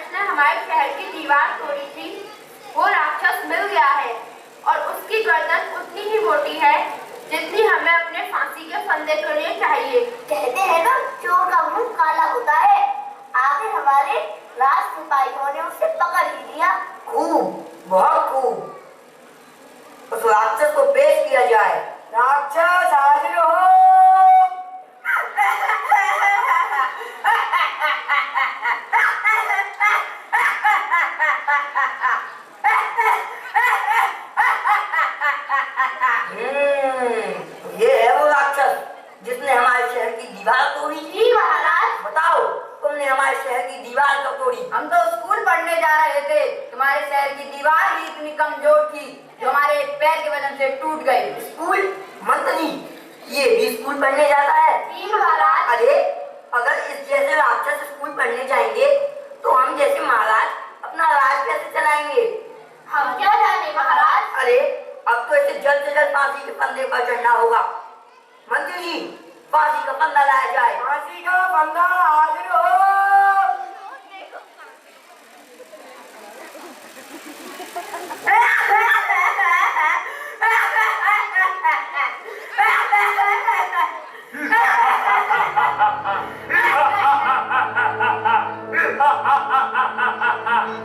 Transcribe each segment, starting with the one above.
राक्षस ने हमारे शहर की दीवार तोड़ी थी, वो राक्षस मिल गया है और उसकी गर्दन उतनी ही मोटी है जितनी हमें अपने फांसी के फंदे के लिए चाहिए। कहते हैं ना, चोर का मुंह काला होता है। आखिर हमारे राज सिपाहियों ने उसे पकड़ ही लिया। खूब, बहुत खूब। उस राक्षस को पेश किया जाए। राक्षस हाजिर हो। ये है वो राक्षस जिसने हमारे शहर की दीवार तोड़ी। जी महाराज। बताओ, तुमने हमारे शहर की दीवार कब तोड़ी? हम तो स्कूल पढ़ने जा रहे थे। तुम्हारे शहर की दीवार भी इतनी कमजोर थी जो हमारे एक पैर की वजह से टूट गई। स्कूल? मंत्री, ये भी स्कूल पढ़ने जाता है? जी महाराज। अरे, अगर इस जैसे राक्षस स्कूल पढ़ने जाएंगे तो हम जैसे महाराज अपना राज कैसे चलाएंगे? हम क्या जाने महाराज। अरे, अब तो इसे जल्द से जल्द फांसी के फंदे पर चढ़ना होगा। मंत्री जी, फांसी का फंदा लाया जाए। फांसी का फंदा हाजिर हो।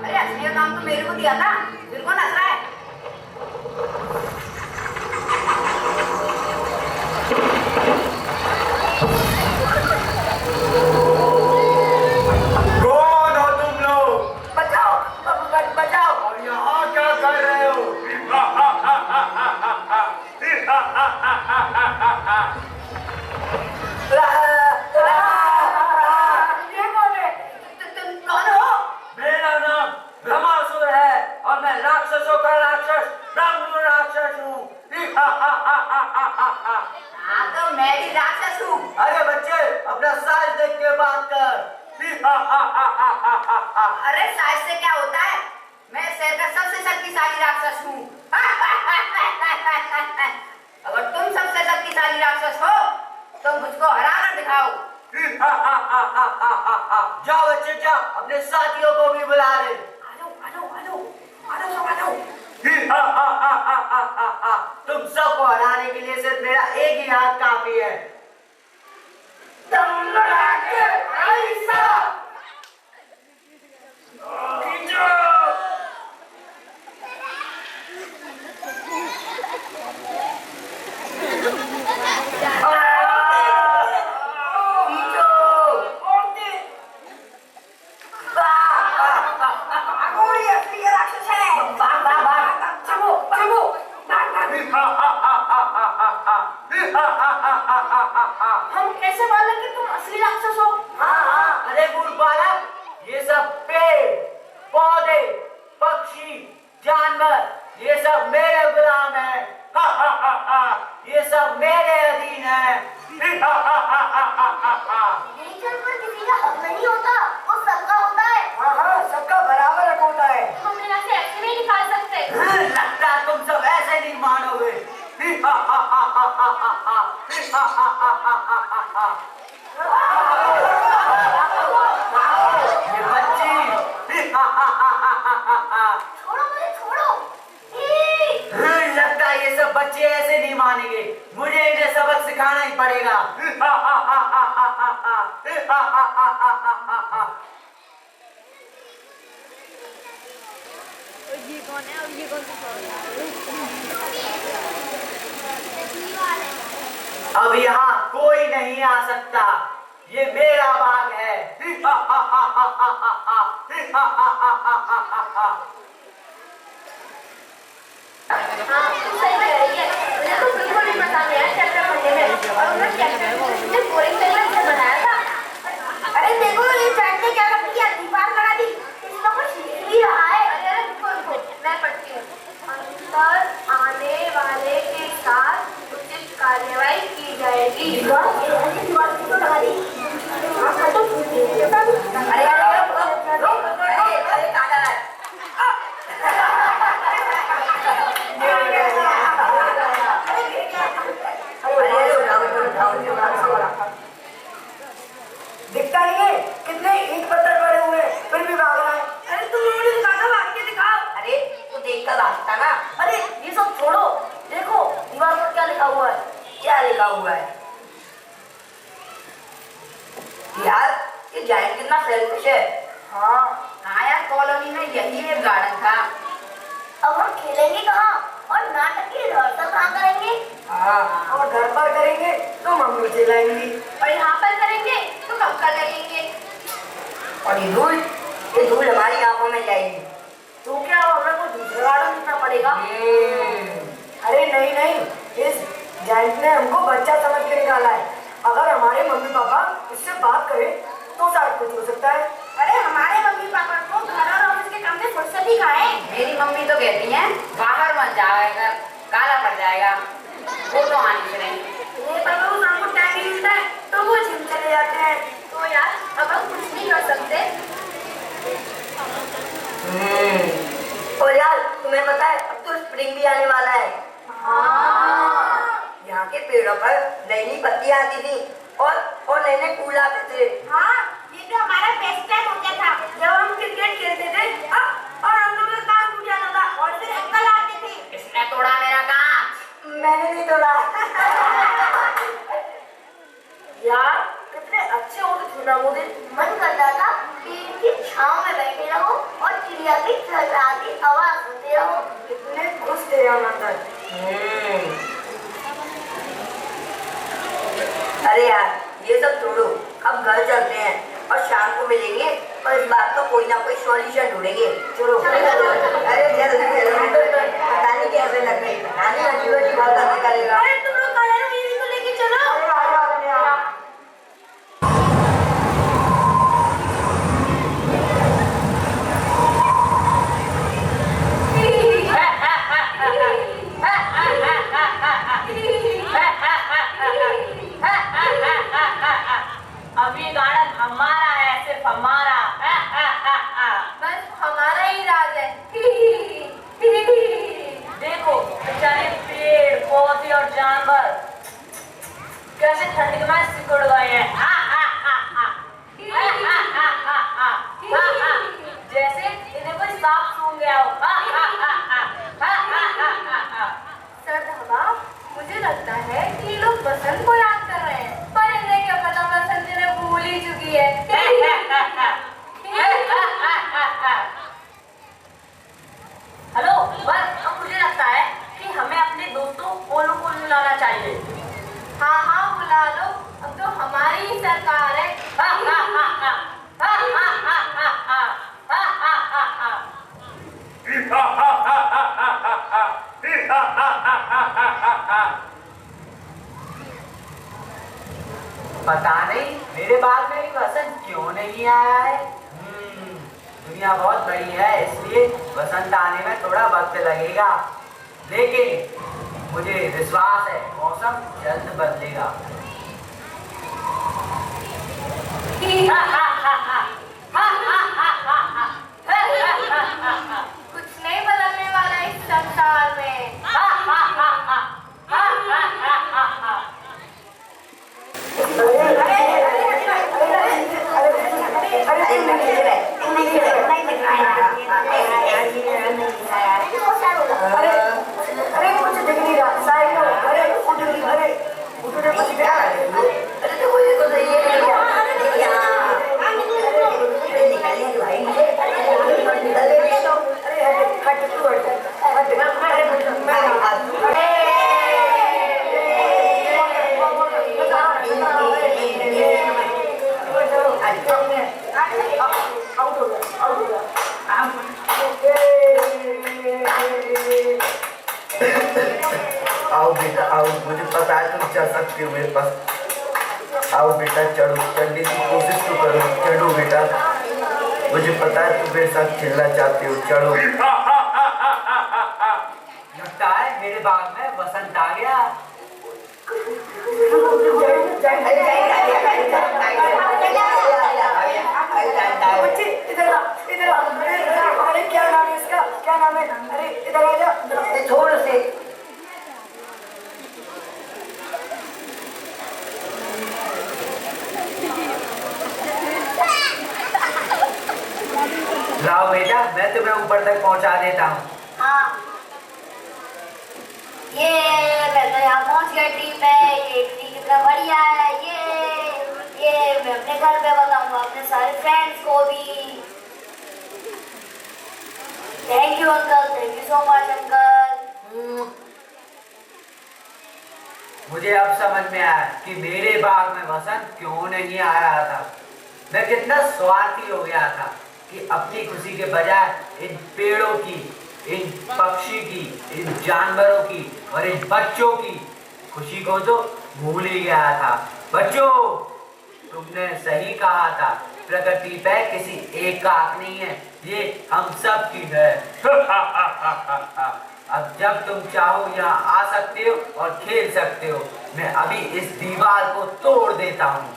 अरे असली नाम तो मेरे को दिया था, फिर कौन हंस रहा है? कौन हो तुम लोग? बचाओ, बचाओ। और यहाँ क्या कर रहे हो? ये कौन है? तुम कौन हो? मेरा नाम ब्रह्मासुर है और मैं राक्षसों का राक्षस ब्रह्म राक्षस हूँ। हाँ तो मैं भी राक्षस हूँ। अरे बच्चे, अपना साइज देख के बात कर। अरे साइज से क्या होता है? मैं शहर का सबसे शक्तिशाली राक्षस हूँ। अगर तुम सबसे शक्तिशाली राक्षस हो तो मुझको हरा कर दिखाओ। जाओ बच्चे जाओ, अपने साथियों को भी बुला ले। तुम सबको हराने के लिए सिर्फ मेरा एक ही हाथ काफी है। तुम लड़ा के ऐसा। हम कैसे मालूम कि तुम असली राक्षस हो? अरे बुढ़ बालक, ये सब पेड़ पौधे पक्षी जानवर ये सब मेरे गुलाम हैं। ये सब मेरे अधीन हैं। नेचर पर किसी का हक नहीं होता, वो सबका होता है। हाँ, सबका बराबर हक होता है। हम यहाँ से ऐसे नहीं निकाल सकते। लगता है तुम सब ऐसे नहीं मानोगे। ये बच्ची छोड़ो मुझे, छोड़ो। लगता है ये सब बच्चे ऐसे नहीं मानेंगे। मुझे इन्हें सबक सिखाना ही पड़ेगा। ये कौन है और ये कौन सा अब यहाँ कोई नहीं आ सकता, ये मेरा बाग है। हाँ, तुम सही कह रही है। मुझे तो बिल्कुल नहीं पता नहीं है चैप्टर पढ़ने में। और उन्होंने चैप्टर बोरिंग पेपर से बनाया था। अरे देखो, ये चैट ने क्या कर दिया, दीवार लगा दी। इसमें कुछ लिख भी रहा है। अरे रुको, मैं पढ़ती हूँ। अंतर आने वाले के साथ उचित कार्रवाई की जाएगी। दीवार की तो लगा दी। दिखता नहीं है कि क्रिकेट गार्डन था। अब हम खेलेंगे कहाँ और नाटक की रिहर्सल कहाँ करेंगे? हाँ, और घर पर करेंगे तो मम्मी चिल्लाएंगी। और यहाँ पर करेंगे तो कंकर लगेंगे। और ये धूल हमारी आंखों में जाएगी। तो क्या हमें को दूसरा गार्डन ढूंढना पड़ेगा? अरे नहीं नहीं, इस जाइंट ने हमको बच्चा समझ के निकाला है। अगर हमारे मम्मी पापा इससे बात करें तो शायद कुछ हो सकता है। अरे हमारे मम्मी पापा को घर और ऑफिस के काम में फुर्सत ही कहाँ है? मेरी मम्मी तो कहती है बाहर मत जाएगा, काला पड़ जाएगा। वो तो आने से नहीं। मेरे पापा को शाम को टाइम नहीं मिलता है तो वो जिम चले जाते हैं। तो यार अब हम कुछ नहीं कर सकते। और यार तुम्हें पता है अब तो स्प्रिंग भी आने वाला है। यहाँ के पेड़ों पर नई नई पत्तियां आती थी और नए नए फूल आते थे। हाँ, ये तो हमारा बेस्ट टाइम हो गया था जब हम क्रिकेट खेलते थे और हम लोगों का काम टूट जाता था और फिर अंकल आते थे। किसने तोड़ा मेरा काम? मैंने नहीं तोड़ा। यार कितने अच्छे होते थे ना वो दिन। मन करता था पेड़ की छांव में बैठे रहो और चिड़िया की चहचहाती आवाज सुनते रहो। कितने खुश थे हम अंदर। अरे यार ये सब छोड़ो, अब घर चलते हैं और शाम को मिलेंगे और इस बात का कोई ना कोई सॉल्यूशन ढूंढेंगे। चलो अरे जल्दी पता नहीं कैसे लग रही नानी अजीब अजीब बात करेगा। अरे तुम लोग कलर दीदी को लेके चलो। अभी गार्डन हमारा है, सिर्फ हमारा। बस हमारा ही राज है। देखो बेचारे पेड़ पौधे और जानवर कैसे ठंड में सिकुड़ गए हैं। जैसे इन्हें कोई सांप सूंघ गया हो। सर्द हवा, मुझे लगता है कि ये लोग बसंत को याद कर रहे हैं, पर इन्हें क्या पता बसंत इन्हें भूल ही चुकी है। हेलो, बस अब मुझे लगता है कि हमें अपने दोस्तों ओलो को बुलाना चाहिए। हाँ हाँ बुला लो, अब तो हमारी ही सरकार है। पता नहीं मेरे बाग में भी वसंत क्यों नहीं आया है। दुनिया बहुत बड़ी है इसलिए वसंत आने में थोड़ा वक्त लगेगा, लेकिन मुझे विश्वास है मौसम जल्द बदलेगा। कुछ नहीं बदलने वाला इस संसार में। अरे कुछ दिख नहीं रहा साइड में। अरे देखो ये तो सही है। आओ बेटा आओ, मुझे पता है तुम चल सकते हो मेरे पास। आओ बेटा चढ़ो, चढ़ने की कोशिश तो करो, चढ़ो बेटा। मुझे पता है तुम मेरे साथ खेलना चाहते हो, चढ़ो। लगता है मेरे बाग में वसंत आ गया। अरे क्या नाम है इसका, क्या नाम है? अरे इधर आ जा थोड़ा से। लाओ बेटा मैं तुम्हें ऊपर तक पहुंचा देता हूँ। हाँ, ये मैं तो यहाँ पहुँच गया ट्री पे। ये ट्री कितना बढ़िया है। ये मैं अपने घर पे बताऊंगा अपने सारे फ्रेंड्स को भी। Thank you uncle, thank you so much uncle. मुझे अब समझ में आया कि मेरे बाग में वसंत क्यों नहीं आ रहा था। मैं कितना स्वार्थी हो गया था कि अपनी खुशी के बजाय इन पेड़ों की, इन पक्षी की, इन जानवरों की और इन बच्चों की खुशी को तो भूल ही गया था। बच्चों, तुमने सही कहा था, प्रकृति पे किसी एक का हक नहीं है, ये हम सब की है। अब जब तुम चाहो यहाँ आ सकते हो और खेल सकते हो। मैं अभी इस दीवार को तोड़ देता हूँ।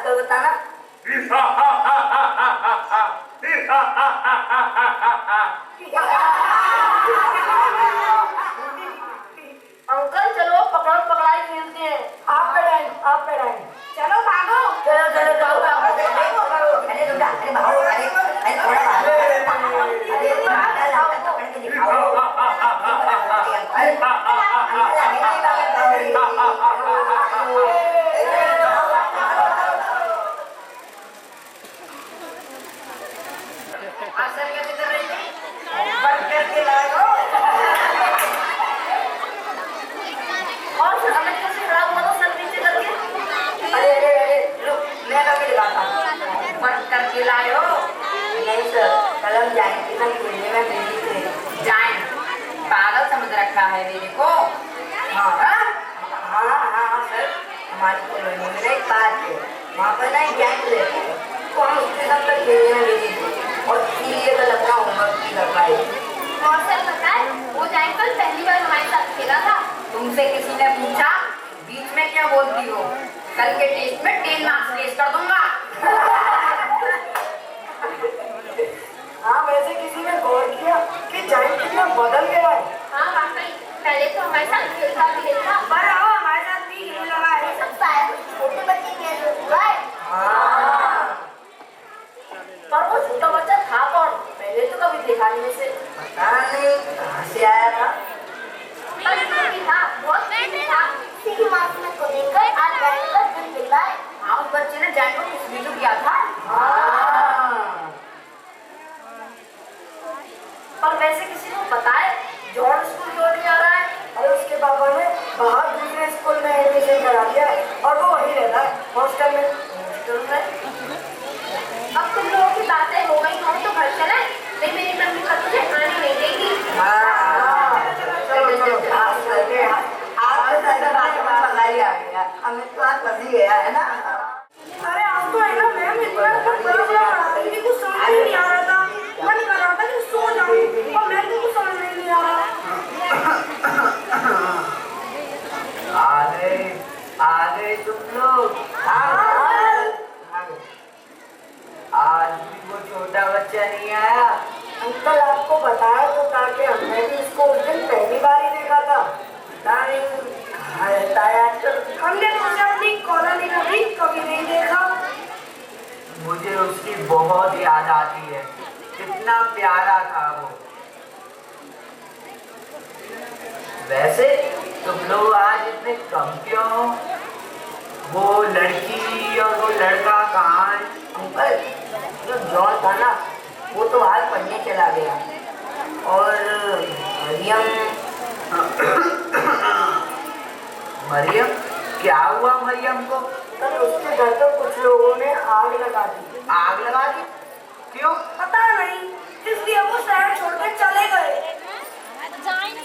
बताना अंकल चलो पकड़म पकड़ाई खेलते हैं। आप पे टाइम चलो भागो। चलो जाओ अरे रुक जा, अरे भागो, अरे थोड़ा भागो, अरे पकड़ के दिखाओ। सर कैसे कर रही थी? बंद करके लाओ। और फिर हमें कैसे खड़ा हुआ तो सर नीचे करके। अरे रुक, मैं करके दिखाता हूँ। बंद करके लाए हो? नहीं सर, कल हम जाएंगे ना खेलने में बिजली से। जाइन पागल समझ रखा है मेरे को। हाँ सर, हमारी कॉलोनी में एक पार्क है, वहाँ पर ना एक गैंग रहती है, तो हम उसके साथ कल खेलने में बिजी थे और इसीलिए कल अपना होमवर्क नहीं कर पाए। और सर पता है वो जाइकल पहली बार हमारे साथ खेला था। तुमसे किसी ने पूछा बीच में क्या बोलती हो? कल के टेस्ट में 10 मार्क्स टेस्ट कर दूंगा। हाँ, वैसे किसी ने गौर किया कि जाइंट कितना बदल गया है। हाँ वाकई, पहले तो हमारे साथ खेलता था पर अब हमारे साथ भी खेलने लगा है। सब शायद छोटे बच्चे खेल रहा है। पर वो छोटा बच्चा था कौन? पहले तो कभी देखा नहीं उसे। पता नहीं कहाँ से आया था। पर भी था, बहुत तेज था। इसी मासूमियत को देखकर आज जाइंट का दिल मिल रहा है। हाँ, उस बच्चे ने जाइन को किस भी तो किया था। पर वैसे किसी को पता है जॉन स्कूल क्यों नहीं आ रहा है? अरे उसके पापा ने बाहर दूसरे स्कूल में एडमिशन करा दिया है और वो वहीं रहता है, हॉस्टल में। अब तुम लोगों की बातें हो गई हो तो घर चले। नहीं मेरी मम्मी का तुझे आने नहीं देगी। चलो आपके साथ बात में मजा ही आ गया, हमें तो आज मजा ही गया है ना। अरे आप तो है ना मैम, इतना बड़ा मुझे कुछ समझ ही नहीं आ रहा था। मन कर रहा था कि सो जाऊं और मैं कुछ समझ नहीं आ रहा। आ गए तुम लोग। आज भी वो छोटा बच्चा नहीं आया। अंकल आपको बताया तो था कि हमने भी इसको उस दिन पहली बार ही देखा था। कहाँ रहता है आजकल? हमने तो उसे अपनी कॉलोनी में भी कभी नहीं देखा। मुझे उसकी बहुत याद आती है, कितना प्यारा था वो। वैसे तुम लोग आज इतने कम क्यों हो? वो लड़की और वो लड़का कहाँ है? अंकल, जो जॉन था ना, वो तो आज पढ़ने चला गया और मरियम, क्या हुआ मरियम को? कल उसके घर पर कुछ लोगों ने आग लगा दी। आग लगा दी? क्यों? पता नहीं, इसलिए वो शहर छोड़कर चले गए।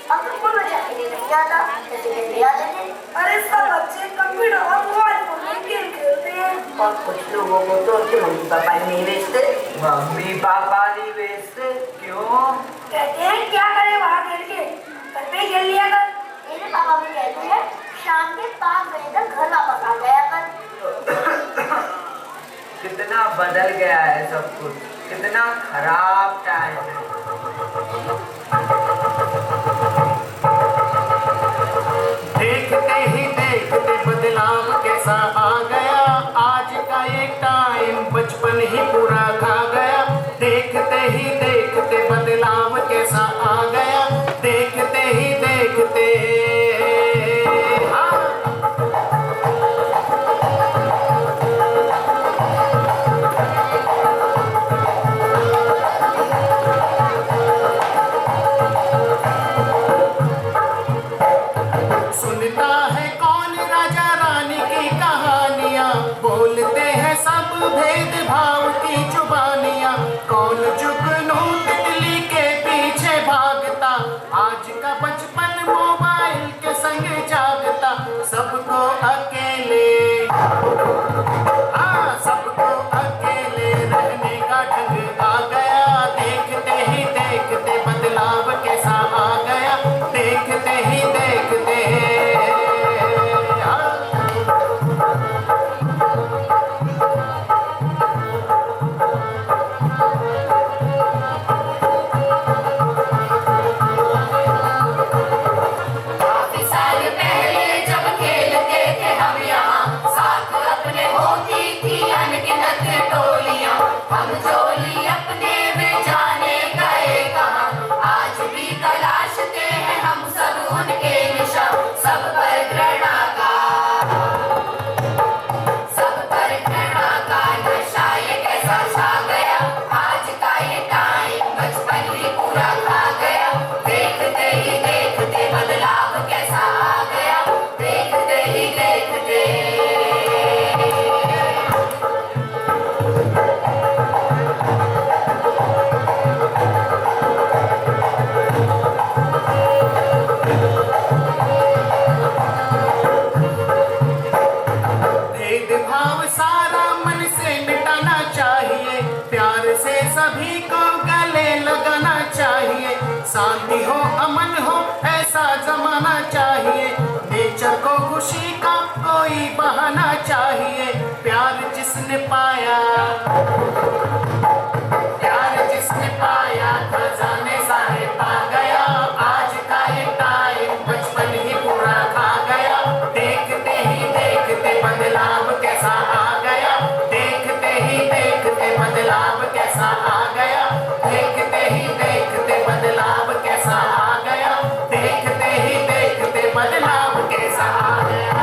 अब कोई बच्चा खेलने नहीं जाता, कैसे खेलने आते थे? अरे सब बच्चे कंप्यूटर और मोबाइल फोन में गेम खेलते हैं। और कुछ लोगों को तो उनके मम्मी पापा ही नहीं भेजते। मम्मी पापा नहीं भेजते? क्यों? कहते हैं क्या करे बाहर खेल के, घर पे खेल लिया कर। मेरे पापा भी कहते हैं शाम के 5 बजे तक घर वापस आ गया कर। कितना बदल गया है सब कुछ, कितना खराब टाइम है। देखते ही देखते बदलाव कैसा आ गया। आज का ये टाइम बचपन ही पूरा भाव की जुबानियां, कौन जुगनू तितली के पीछे भागता, आज का बचपन मोबाइल के संग जागता, सबको अकेले, हाँ सबको अकेले रहने का ढंग आ गया, देखते ही देखते बदलाव कैसा आ गया, देखते ही देखते हाँ। काफी साल पहले जब खेलते थे हम यहाँ, साथ अपने होती थी अनगिनत टोलियां, हम जोली अपने में जाने गए कहाँ, आज भी तलाशते हैं हम सब उनके निशान, सब पर घृणा का, सब पर घृणा का नशा ये कैसा छा गया, आज का ये टाइम बचपन ही पूरा खा गया, देखते ही देखते बदलाव कैसा आ गया, देखते ही देखते भेदभाव सारा मन से मिटाना चाहिए, प्यार से सभी को गले लगाना चाहिए, शांति हो अमन हो ऐसा जमाना चाहिए, नेचर को खुशी का कोई बहाना चाहिए, प्यार जिसने पाया, प्यार जिसने पाया खजाने सारे पा गया, आज का ये टाइम बचपन ही पूरा खा गया, देखते ही देखते बदलाव कैसा आ गया, देखते ही देखते बदलाव कैसा आ गया, देखते ही देखते बदलाव कैसा आ गया, देखते ही देखते बदलाव कैसा आ गया।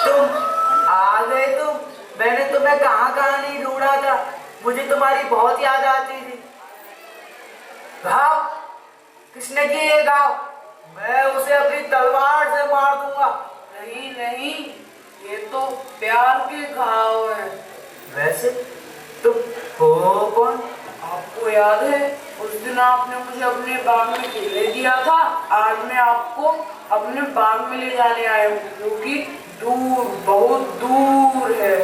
तुम आ गए तुम। मैंने तुम्हें कहाँ नहीं ढूंढा था, मुझे तुम्हारी बहुत याद आती थी। घाव किसने की ये घाव? मैं उसे अपनी तलवार से मार दूंगा। नहीं नहीं, ये तो प्यार के घाव है। वैसे तुम हो कौन? आपको याद है उस दिन आपने मुझे अपने बाग में खेलने दिया था? आज मैं आपको अपने बाग में ले जाने आया हूँ, जो कि दूर बहुत दूर है।